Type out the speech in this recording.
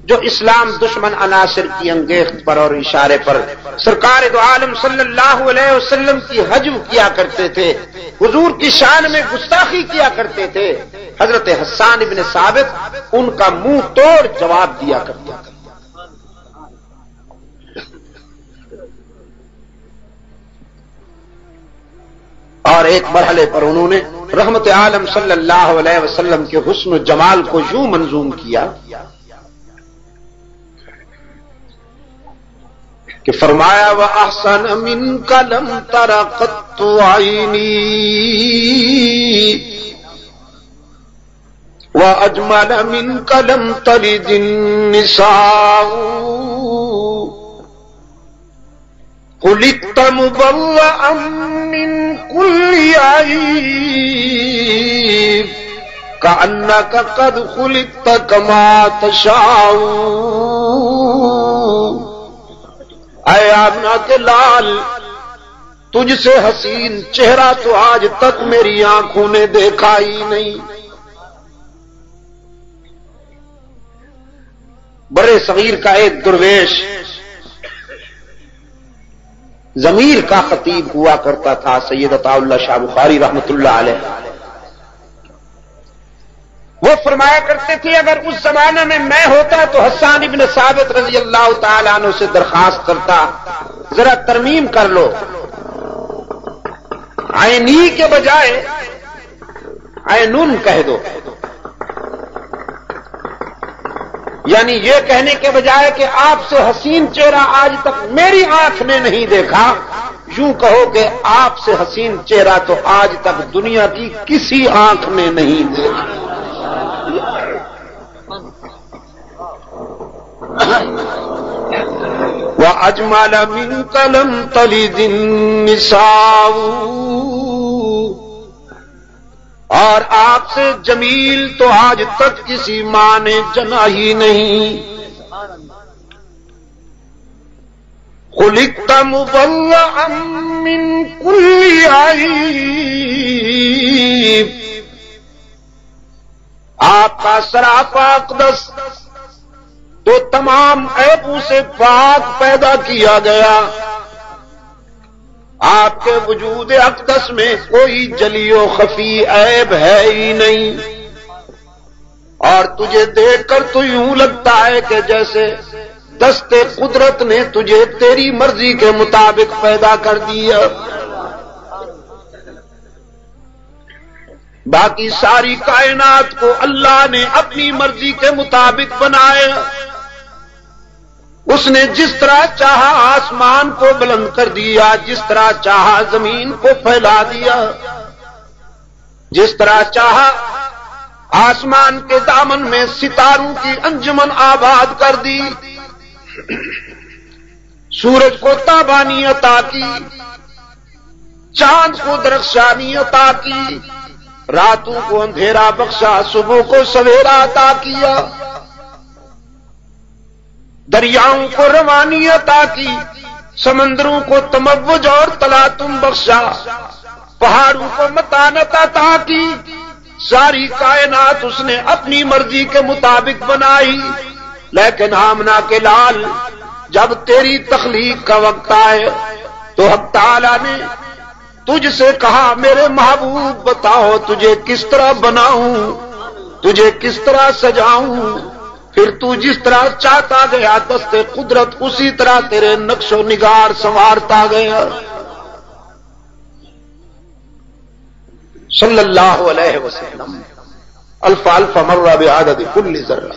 جو اسلام دشمن عناصر کی انگیخت پر اور اشارے پر سرکار دو عالم صلی اللہ علیہ وسلم کی حجم کیا کرتے تھے، حضور کی شان میں گستاخی کیا کرتے تھے، حضرت حسان ابن ثابت ان کا منہ توڑ جواب دیا کرتے تھے۔ اور ایک مرحلے پر انہوں نے رحمت عالم صلی اللہ علیہ وسلم کے حسن و جمال کو یوں منظوم کیا کہ فرمایا وَأَحْسَنَ مِنْكَ لَمْ تَرَ قَطُّ عَيْنِي وَأَجْمَلَ مِنْكَ لَمْ تَلِدِ النِّسَاءُ خُلِقْتَ مُبَرَّأً مِنْ كُلِّ عَيْبٍ كَأَنَّكَ قَدْ خُلِقْتَ كَمَا تَشَاءُ۔ اے آمنہ کے لال، تجھ سے حسین چہرہ تو آج تک میری آنکھوں نے دیکھا ہی نہیں۔ برے صغیر کا ایک درویش ضمیر کا خطیب ہوا کرتا تھا، سید عطا اللہ شاہ بخاری رحمت اللہ علیہ۔ وہ فرمایا کرتے تھے اگر اس زمانے میں میں ہوتا تو حسان ابن ثابت رضی اللہ تعالیٰ عنہ سے درخواست کرتا ذرا ترمیم کر لو، عینی کے بجائے عینون کہہ دو، یعنی یہ کہنے کے بجائے کہ آپ سے حسین چہرہ آج تک میری آنکھ نے نہیں دیکھا، یوں کہو کہ آپ سے حسین چہرہ تو آج تک دنیا کی کسی آنکھ نے نہیں دیکھا۔ وَأَجْمَلَ مِنْكَ لَمْ تَلِدِ النِّسَاءُ، اور آپ سے جمیل تو آج تک کسی ماں نے جنا ہی نہیں۔ خُلِقْتَ مُبَرَّأً مِنْ كُلِّ عَيْبٍ، آپ کا سراپا اقدس تو تمام عیبوں سے پاک پیدا کیا گیا، آپ کے وجود اقدس میں کوئی جلی و خفی عیب ہے ہی نہیں، اور تجھے دیکھ کر تو یوں لگتا ہے کہ جیسے دست قدرت نے تجھے تیری مرضی کے مطابق پیدا کر دیا۔ باقی ساری کائنات کو اللہ نے اپنی مرضی کے مطابق بنایا، اس نے جس طرح چاہا آسمان کو بلند کر دیا، جس طرح چاہا زمین کو پھیلا دیا، جس طرح چاہا آسمان کے دامن میں ستاروں کی انجمن آباد کر دی، سورج کو تابانی عطا کی، چاند کو درخشانی عطا کی، راتوں کو اندھیرا بخشا، صبح کو سویرا عطا کیا، دریاؤں کو روانی عطا کی، سمندروں کو تموج اور تلاطم بخشا، پہاڑوں کو متانت عطا کی، ساری کائنات اس نے اپنی مرضی کے مطابق بنائی۔ لیکن آمنہ کے لال، جب تیری تخلیق کا وقت آئے تو حق تعالیٰ نے تجھ سے کہا میرے محبوب بتاؤ تجھے کس طرح بناؤں، تجھے کس طرح سجاؤں، پھر تو جس طرح چاہتا گیا دست قدرت اسی طرح تیرے نقش و نگار سنوارتا گیا۔ صلی اللہ علیہ وسلم الف الف مرہ بعدد کل ذرہ۔